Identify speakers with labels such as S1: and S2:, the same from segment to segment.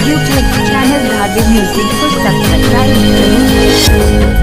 S1: YouTube channel धागे music को subscribe करें।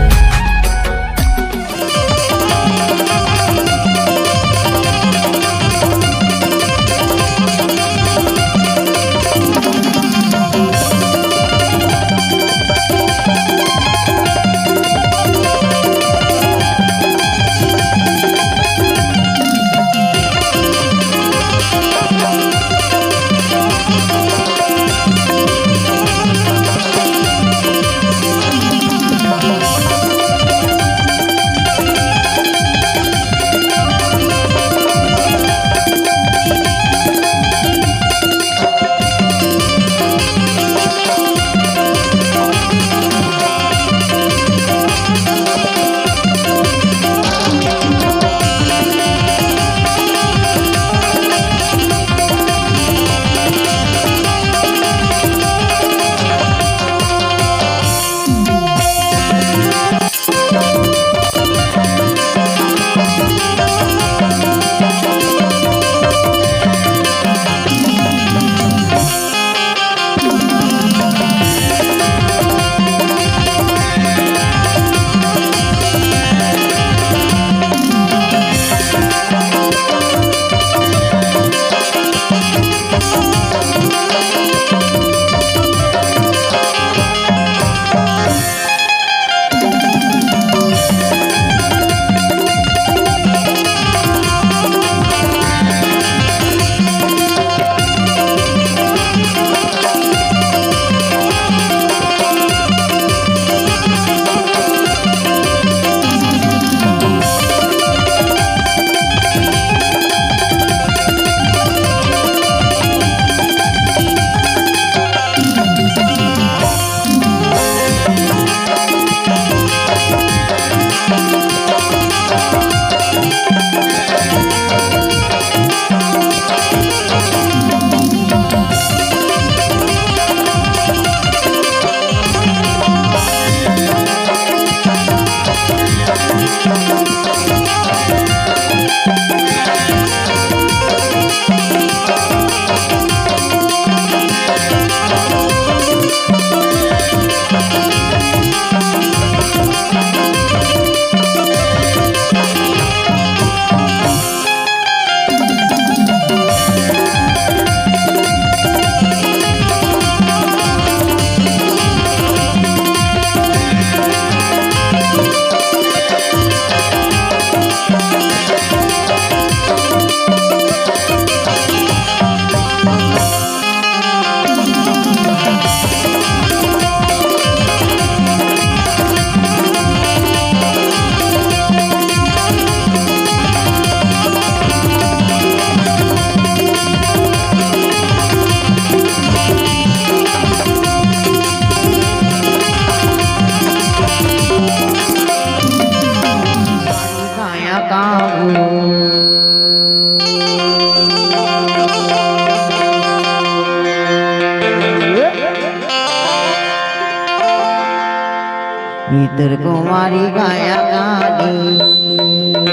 S2: भीतर कुमारी गाया गाड़ी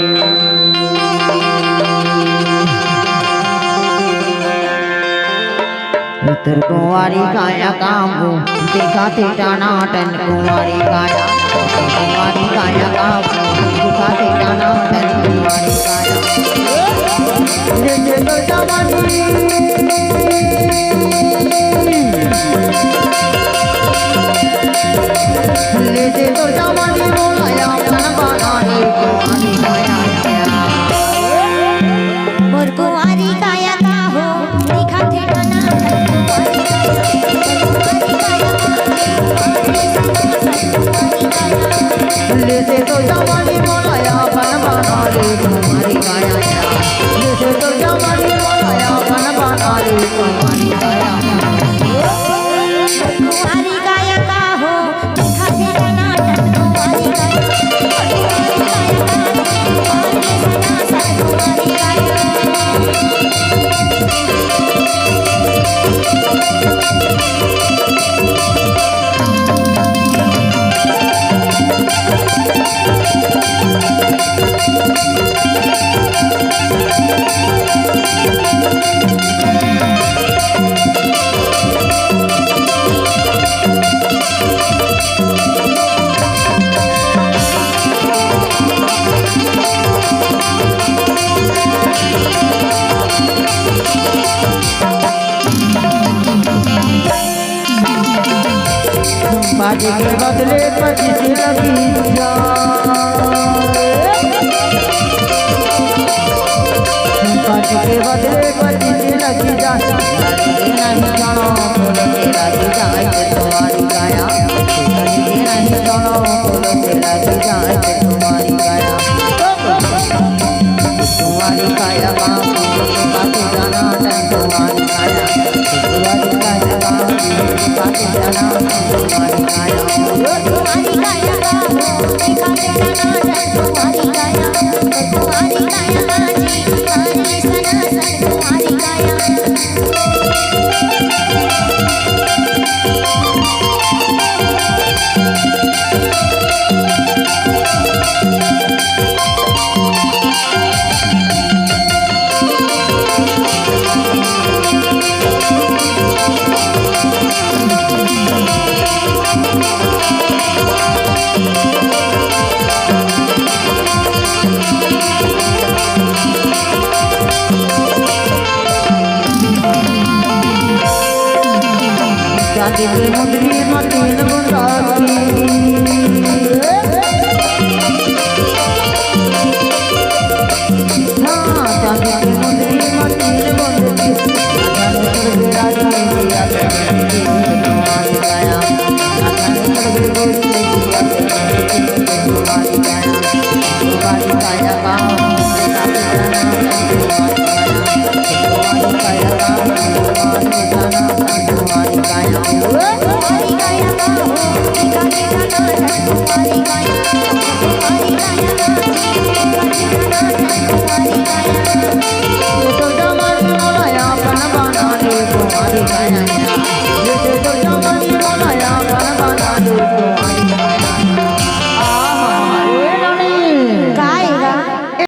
S2: भीतर कुमारी गाया काबू दिखाते टनाटन कुमारी गाया काबू दिखाते टनाटन कुमारी जैसे तो जवानी बोलाया बन बना रे तुम्हारी गाया जैसे तो जवानी बोलाया बन बना रे तुम्हारी गाया
S3: तुम्हारी गाया का हो दिखाते टनाटन तुम्हारी गाया
S2: शादी के बदले 25 लगी शादी के बदले 25 लगी जाए नहीं जानो बोलो तेरा की जाए तुम्हारी काया नहीं जानो बोलो तेरा की जाए तुम्हारी काया तुम्हारी काया बाकी जाना तुम्हारी काया तुम्हारी काया बाकी जाना तुम्हारी काया
S3: तुम्हारी काया देखा तेरा नाटक तुम्हारी काया तुम्हारी काया बाजी बाजी सना सन तुम्हारी काया
S2: शादी की मुंदरी मतीन गुंडाकी हाँ शादी की मुंदरी मतीन गुंडाकी तुम्हारी काया तुम्हारी काया तुम्हारी काया
S3: तुम्हारी काया देखा तेरा नाटक तुम्हारी काया तुम्हारी काया बाजी बाजी सना सन तुम्हारी काया
S2: तो जमाने मोलाया अपन बना ले तुम्हारी काया